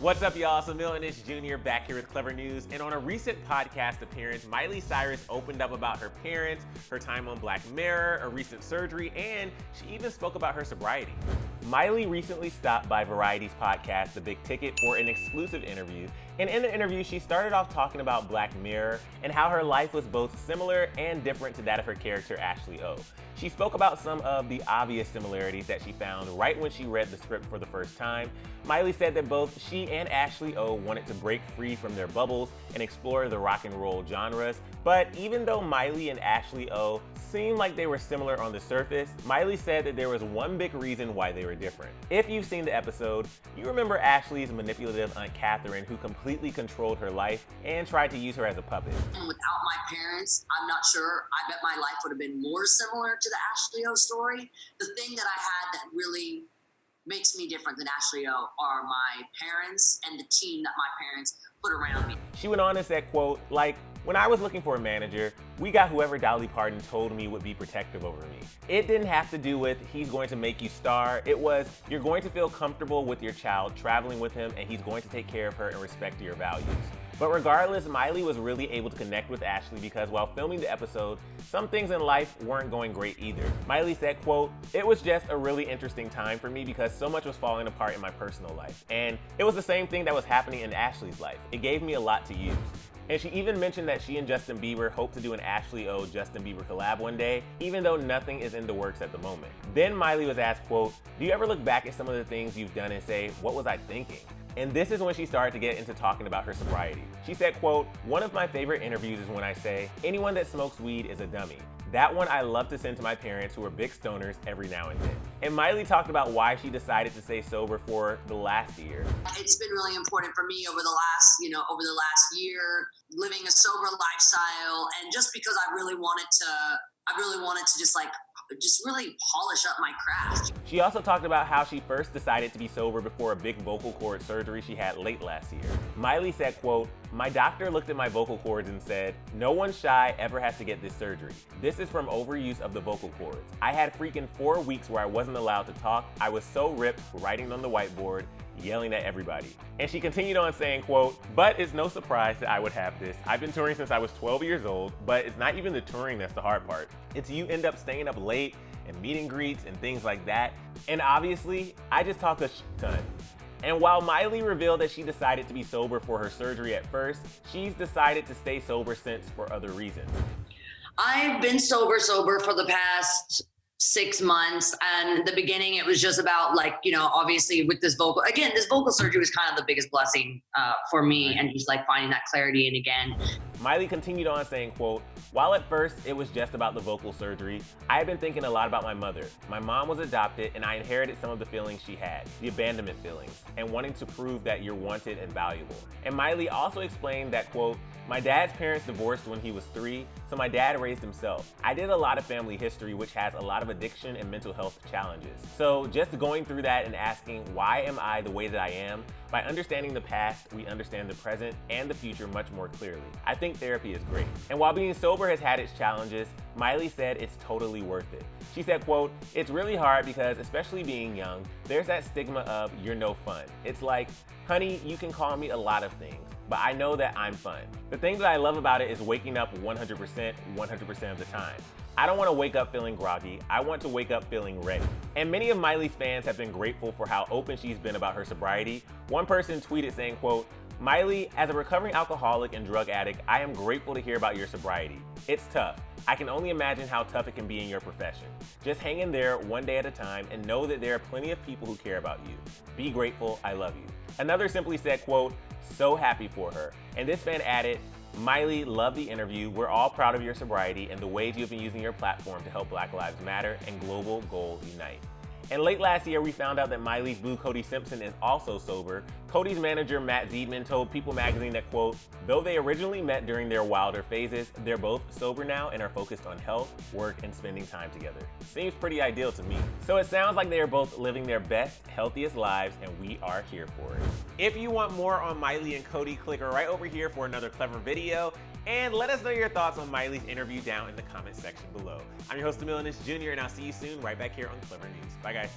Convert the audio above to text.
What's up, y'all? It's Emile and Ennis Jr. back here with Clevver News. And on a recent podcast appearance, Miley Cyrus opened up about her parents, her time on Black Mirror, a recent surgery, and she even spoke about her sobriety. Miley recently stopped by Variety's podcast, The Big Ticket, for an exclusive interview. And in the interview, she started off talking about Black Mirror and how her life was both similar and different to that of her character, Ashley O. She spoke about some of the obvious similarities that she found right when she read the script for the first time. Miley said that both she and Ashley O wanted to break free from their bubbles and explore the rock and roll genres. But even though Miley and Ashley O seemed like they were similar on the surface, Miley said that there was one big reason why they were different. If you've seen the episode, you remember Ashley's manipulative Aunt Catherine, who completely controlled her life and tried to use her as a puppet. And without my parents, I'm not sure. I bet my life would have been more similar to the Ashley O story. The thing that I had that really makes me different than Ashley O are my parents and the team that my parents put around me. She went on and said, quote, like, when I was looking for a manager, we got whoever Dolly Parton told me would be protective over me. It didn't have to do with he's going to make you star. It was you're going to feel comfortable with your child traveling with him and he's going to take care of her and respect your values. But regardless, Miley was really able to connect with Ashley because while filming the episode, some things in life weren't going great either. Miley said, quote, it was just a really interesting time for me because so much was falling apart in my personal life. And it was the same thing that was happening in Ashley's life. It gave me a lot to use. And she even mentioned that she and Justin Bieber hope to do an Ashley O Justin Bieber collab one day, even though nothing is in the works at the moment. Then Miley was asked, quote, do you ever look back at some of the things you've done and say, what was I thinking? And this is when she started to get into talking about her sobriety. She said, quote, one of my favorite interviews is when I say, anyone that smokes weed is a dummy. That one I love to send to my parents who are big stoners every now and then. And Miley talked about why she decided to stay sober for the last year. It's been really important for me over the last year, living a sober lifestyle, and just because I really wanted to just really polish up my craft. She also talked about how she first decided to be sober before a big vocal cord surgery she had late last year. Miley said, quote, my doctor looked at my vocal cords and said, no one shy ever has to get this surgery. This is from overuse of the vocal cords. I had freaking 4 weeks where I wasn't allowed to talk. I was so ripped, writing on the whiteboard, yelling at everybody. And she continued on saying, quote, but it's no surprise that I would have this. I've been touring since I was 12 years old, but it's not even the touring that's the hard part. It's you end up staying up late and meet and greets and things like that. And obviously, I just talk a ton. And while Miley revealed that she decided to be sober for her surgery at first, she's decided to stay sober since for other reasons. I've been sober for the past 6 months, and in the beginning it was just about obviously with this vocal surgery was kind of the biggest blessing for me, and just finding that clarity. And again, Miley continued on saying, quote, while at first it was just about the vocal surgery, I have been thinking a lot about my mother. My mom was adopted and I inherited some of the feelings she had, the abandonment feelings, and wanting to prove that you're wanted and valuable. And Miley also explained that, quote, my dad's parents divorced when he was 3, so my dad raised himself. I did a lot of family history, which has a lot of addiction and mental health challenges. So just going through that and asking, why am I the way that I am? By understanding the past, we understand the present and the future much more clearly. I think therapy is great. And while being sober has had its challenges, Miley said it's totally worth it. She said, quote, it's really hard because, especially being young, there's that stigma of you're no fun. It's like, honey, you can call me a lot of things, but I know that I'm fun. The thing that I love about it is waking up 100% of the time. I don't want to wake up feeling groggy. I want to wake up feeling ready. And many of Miley's fans have been grateful for how open she's been about her sobriety. One person tweeted saying, quote, Miley, as a recovering alcoholic and drug addict, I am grateful to hear about your sobriety. It's tough. I can only imagine how tough it can be in your profession. Just hang in there one day at a time and know that there are plenty of people who care about you. Be grateful, I love you. Another simply said, quote, so happy for her. And this fan added, Miley, love the interview. We're all proud of your sobriety and the ways you've been using your platform to help Black Lives Matter and global goals unite. And late last year, we found out that Miley's boo Cody Simpson is also sober. Cody's manager, Matt Ziedman, told People magazine that, quote, though they originally met during their wilder phases, they're both sober now and are focused on health, work, and spending time together. Seems pretty ideal to me. So it sounds like they are both living their best, healthiest lives, and we are here for it. If you want more on Miley and Cody, click right over here for another Clevver video. And let us know your thoughts on Miley's interview down in the comment section below. I'm your host, Emile and Ennis Jr., and I'll see you soon right back here on Clevver News. Bye, guys.